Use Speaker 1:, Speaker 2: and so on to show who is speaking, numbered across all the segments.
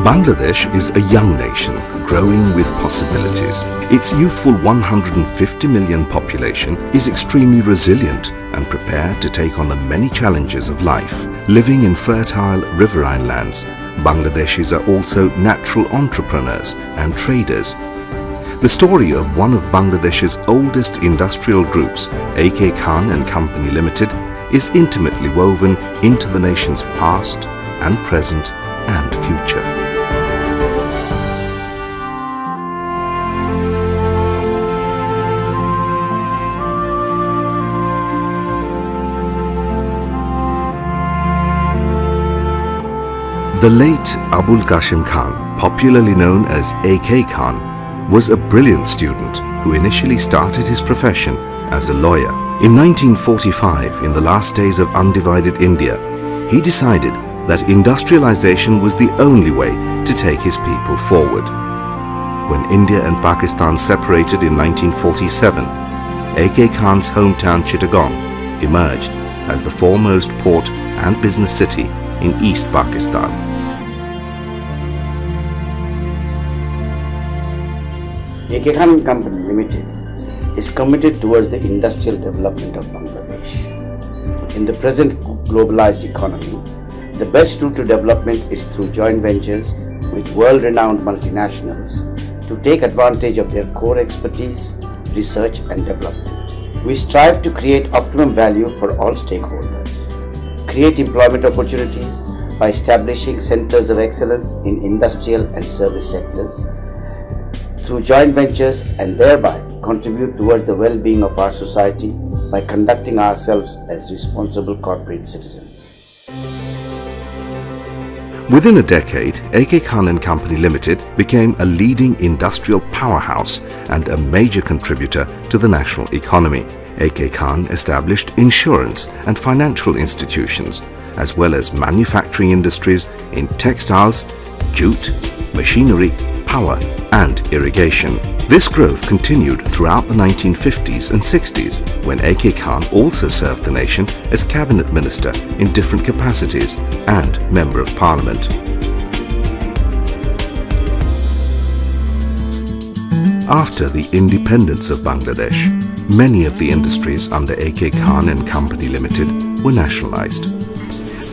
Speaker 1: Bangladesh is a young nation growing with possibilities. Its youthful 150 million population is extremely resilient and prepared to take on the many challenges of life. Living in fertile riverine lands, Bangladeshis are also natural entrepreneurs and traders. The story of one of Bangladesh's oldest industrial groups, AKKhan and Company Limited, is intimately woven into the nation's past and present and future. The late Abul Qasim Khan, popularly known as AKKhan, was a brilliant student who initially started his profession as a lawyer. In 1945, in the last days of undivided India, he decided that industrialization was the only way to take his people forward. When India and Pakistan separated in 1947, AKKhan's hometown Chittagong emerged as the foremost port and business city in East Pakistan.
Speaker 2: AKKhan Company Limited is committed towards the industrial development of Bangladesh. In the present globalized economy, the best route to development is through joint ventures with world-renowned multinationals to take advantage of their core expertise, research and development. We strive to create optimum value for all stakeholders, create employment opportunities by establishing centers of excellence in industrial and service sectors through joint ventures, and thereby contribute towards the well-being of our society by conducting ourselves as responsible corporate citizens.
Speaker 1: Within a decade, AKKhan and Company Limited became a leading industrial powerhouse and a major contributor to the national economy. AKKhan established insurance and financial institutions, as well as manufacturing industries in textiles, jute, machinery, power and irrigation. This growth continued throughout the 1950s and 60s, when AKKhan also served the nation as cabinet minister in different capacities and member of parliament. After the independence of Bangladesh, many of the industries under AKKhan and Company Limited were nationalized.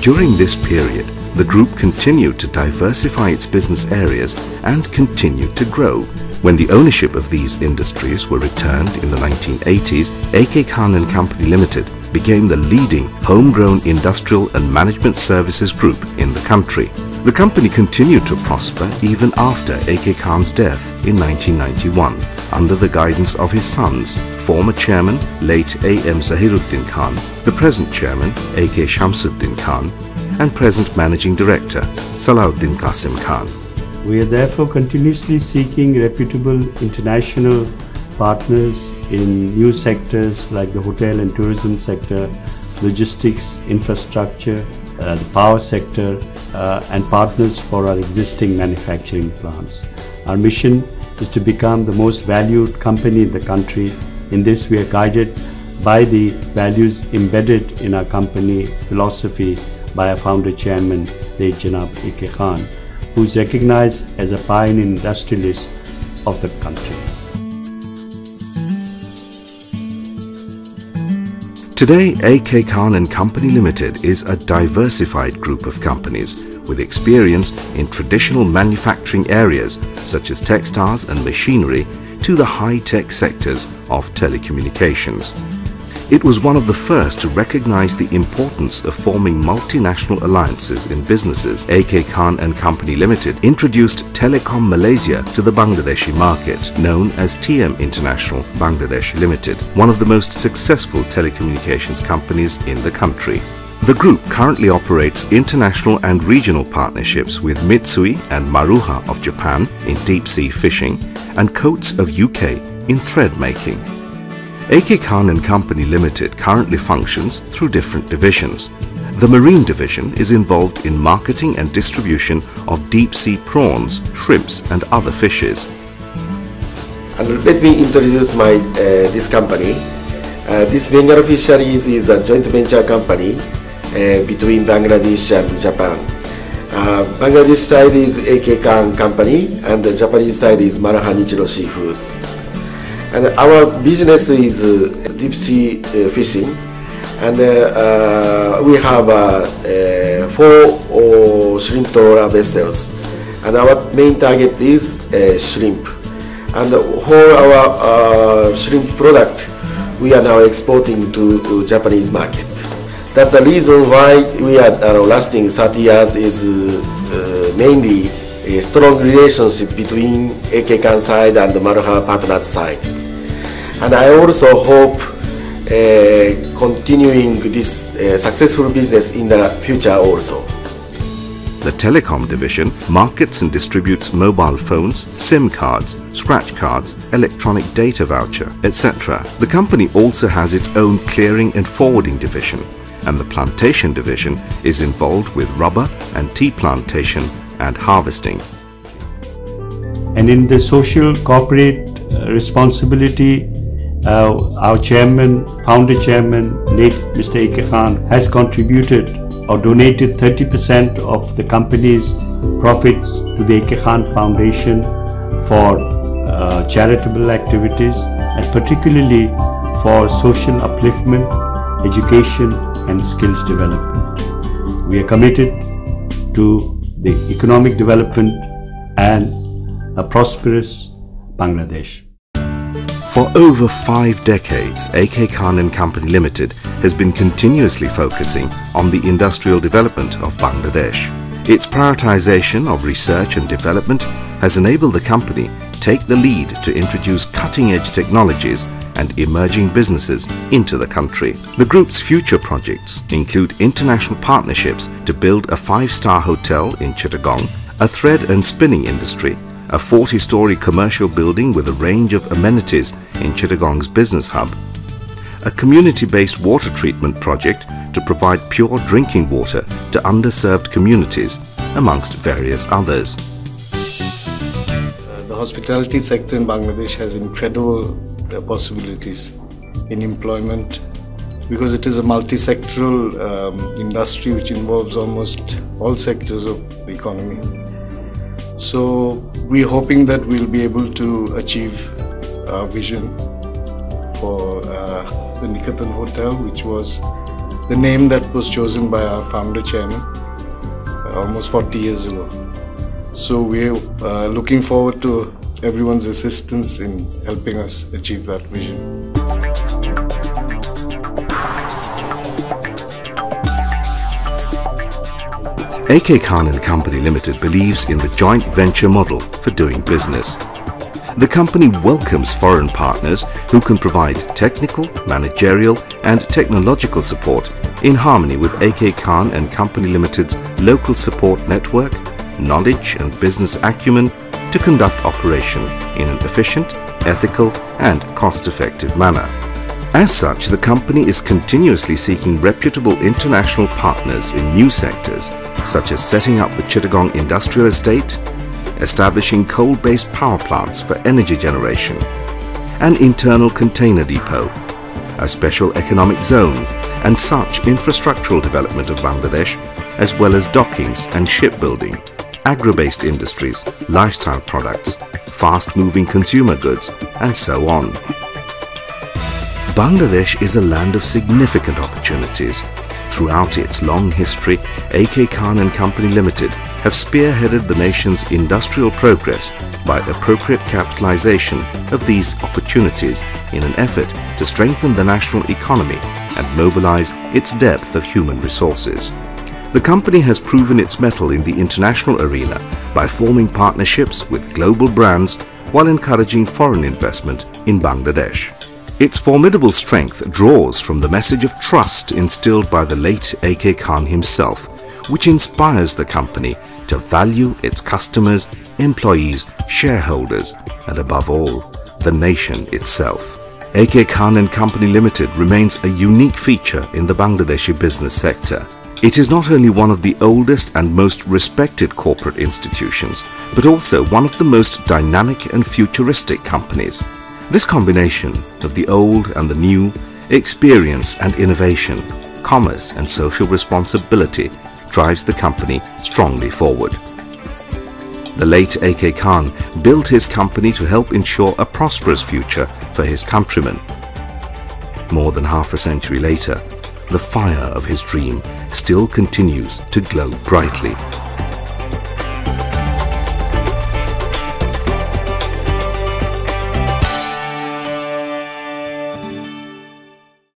Speaker 1: During this period, the group continued to diversify its business areas and continued to grow. When the ownership of these industries were returned in the 1980s, AKKhan and Company Limited became the leading homegrown industrial and management services group in the country. The company continued to prosper even after AKKhan's death in 1991, under the guidance of his sons, former chairman late A.M. Zahiruddin Khan, the present chairman A.K. Shamsuddin Khan, and present Managing Director Salahuddin Qasim Khan.
Speaker 3: We are therefore continuously seeking reputable international partners in new sectors like the hotel and tourism sector, logistics, infrastructure, the power sector, and partners for our existing manufacturing plants. Our mission is to become the most valued company in the country. In this, we are guided by the values embedded in our company philosophy by our founder chairman, late Janab AKKhan, who is recognized as a pioneer industrialist of the country.
Speaker 1: Today, AKKhan and Company Limited is a diversified group of companies with experience in traditional manufacturing areas such as textiles and machinery to the high-tech sectors of telecommunications. It was one of the first to recognize the importance of forming multinational alliances in businesses. AKKhan and Company Limited introduced Telecom Malaysia to the Bangladeshi market, known as TM International Bangladesh Limited, one of the most successful telecommunications companies in the country. The group currently operates international and regional partnerships with Mitsui and Maruha of Japan in deep-sea fishing and Coates of UK in thread making. AKKhan and Company Limited currently functions through different divisions. The Marine Division is involved in marketing and distribution of deep-sea prawns, shrimps and other fishes.
Speaker 4: And let me introduce this company. This Bengal Fisheries is a joint venture company between Bangladesh and Japan. Bangladesh side is AKKhan company and the Japanese side is Maraha Nichiro Seafoods. And our business is deep sea fishing, and we have 4 shrimp trawler vessels, and our main target is shrimp. And for our shrimp product, we are now exporting to Japanese market. That's the reason why we are lasting 30 years is mainly a strong relationship between AKKhan side and the Maraha partners side. And I also hope continuing this successful business in the future also.
Speaker 1: The telecom division markets and distributes mobile phones, SIM cards, scratch cards, electronic data voucher, etc. The company also has its own clearing and forwarding division, and the plantation division is involved with rubber and tea plantation and harvesting.
Speaker 3: And in the social corporate responsibility, our chairman, founder chairman, late Mr. AKKhan, has contributed or donated 30% of the company's profits to the AKKhan Foundation for charitable activities, and particularly for social upliftment, education and skills development. We are committed to the economic development and a prosperous Bangladesh.
Speaker 1: For over 5 decades, AKKhan and Company Limited has been continuously focusing on the industrial development of Bangladesh. Its prioritization of research and development has enabled the company take the lead to introduce cutting-edge technologies and emerging businesses into the country. The group's future projects include international partnerships to build a 5-star hotel in Chittagong, a thread and spinning industry, a 40-story commercial building with a range of amenities in Chittagong's business hub, a community-based water treatment project to provide pure drinking water to underserved communities, amongst various others.
Speaker 5: The hospitality sector in Bangladesh has incredible possibilities in employment, because it is a multi-sectoral industry which involves almost all sectors of the economy. So we're hoping that we'll be able to achieve our vision for the Nikatan Hotel, which was the name that was chosen by our founder chairman almost 40 years ago. So we're looking forward to everyone's assistance in helping us achieve that vision.
Speaker 1: AKKhan and Company Limited believes in the joint venture model for doing business. The company welcomes foreign partners who can provide technical, managerial and technological support in harmony with AKKhan and Company Limited's local support network, knowledge and business acumen to conduct operation in an efficient, ethical and cost-effective manner. As such, the company is continuously seeking reputable international partners in new sectors, such as setting up the Chittagong Industrial Estate, establishing coal-based power plants for energy generation, an internal container depot, a special economic zone and such infrastructural development of Bangladesh, as well as dockings and shipbuilding, agro-based industries, lifestyle products, fast-moving consumer goods, and so on. Bangladesh is a land of significant opportunities. Throughout its long history, AKKhan and Company Limited have spearheaded the nation's industrial progress by appropriate capitalization of these opportunities in an effort to strengthen the national economy and mobilize its depth of human resources. The company has proven its mettle in the international arena by forming partnerships with global brands while encouraging foreign investment in Bangladesh. Its formidable strength draws from the message of trust instilled by the late AKKhan himself, which inspires the company to value its customers, employees, shareholders, and above all, the nation itself. AKKhan and Company Limited remains a unique feature in the Bangladeshi business sector. It is not only one of the oldest and most respected corporate institutions, but also one of the most dynamic and futuristic companies. This combination of the old and the new, experience and innovation, commerce and social responsibility drives the company strongly forward. The late AKKhan built his company to help ensure a prosperous future for his countrymen. More than half a century later, the fire of his dream still continues to glow brightly